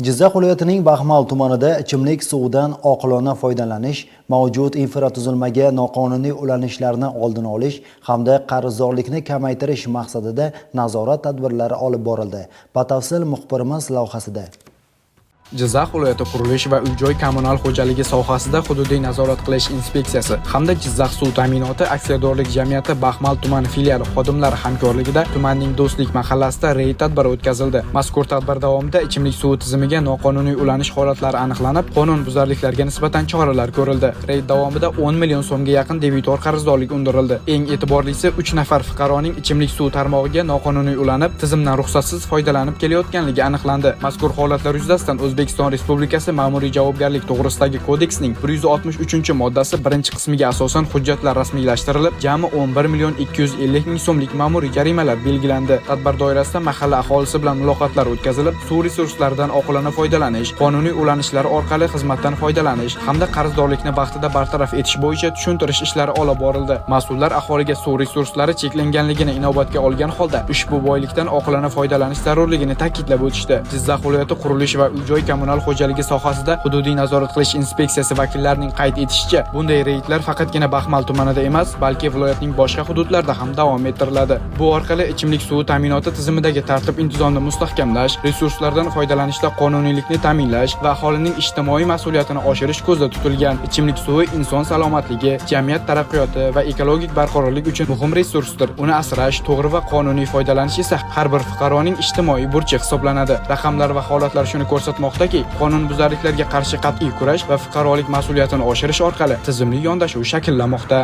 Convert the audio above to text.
Jizzax viloyatining Baxmal tumanida ichimlik suvidan oqilona foydalanish, mavjud infratuzilmaga noqonuniy ulanishlarni oldini olish hamda qarzdorlikni kamaytirish maqsadida nazorat tadbirlari olib borildi. Batafsil muxbirimiz lavhasida. Jizzax viloyati qurilish va uy-joy kommunal xo'jaligi sohasida hududiy nazorat qilish inspeksiyasi hamda Jizzax suv ta'minoti aksiyadorlik jamiyati Baxmal tumani filiali xodimlari hamkorligida tumanning Do'stlik mahallasida reyd tadbiri o'tkazildi. Mazkur tadbir davomida ichimlik suvi tizimiga noqonuniy ulanish holatlari aniqlanib, qonunbuzarliklarga nisbatan choralar ko'rildi. Reyd davomida 10 million so'mga yaqin debitor qarzdorlik undirildi. Eng e'tiborlisi 3 nafar fuqaroning ichimlik suvi tarmog'iga noqonuniy ulanib, tizimdan ruxsatsiz foydalanib kelayotganligi aniqlandi. Mazkur holatlar yuzasidan O'zbekiston Respublikasi Ma'muriy javobgarlik to'g'risidagi kodeksning 163-moddasi 1-qismiga asosan hujjatlar rasmiylashtirilib, jami 11 million 250 ming so'mlik ma'muriy jarimalar belgilandi. Tadbir doirasida mahalla aholisi bilan muloqotlar o'tkazilib, suv resurslaridan oqilona foydalanish, qonuniy ulanishlar orqali xizmatdan foydalanish hamda qarzdorlikni vaqtida bartaraf etish bo'yicha tushuntirish ishlari olib borildi. Mas'ullar aholiga suv resurslari cheklanganligini inobatga olgan holda ushbu boylikdan oqilona foydalanish zarurligini ta'kidlab o'tishdi. Jizzax viloyati qurilish va uy-joy kommunal xo'jaligi sohasida hududiy nazorat qilish inspeksiyasi vakillarining qayd etishicha, bunday reydlar faqatgina Baxmal tumanida emas, balki viloyatning boshqa hududlarida ham davom ettiriladi. Bu orqali ichimlik suvi ta'minoti tizimidagi tartib-intizomni mustahkamlash, resurslardan foydalanishda qonuniylikni ta'minlash va aholining ijtimoiy mas'uliyatini oshirish ko'zda tutilgan. Ichimlik suvi inson salomatligi, jamiyat taraqqiyoti va ekologik barqarorlik uchun muhim resursdir. Uni asrash, to'g'ri va qonuniy foydalanish esa har bir fuqaroning ijtimoiy burchi hisoblanadi. Raqamlar va holatlar shuni ko'rsatmoqdaki, qonunbuzarliklarga qarshi qat'iy kurash va fuqarolik mas'uliyatini oshirish orqali tizimli yondashuv shakllanmoqda.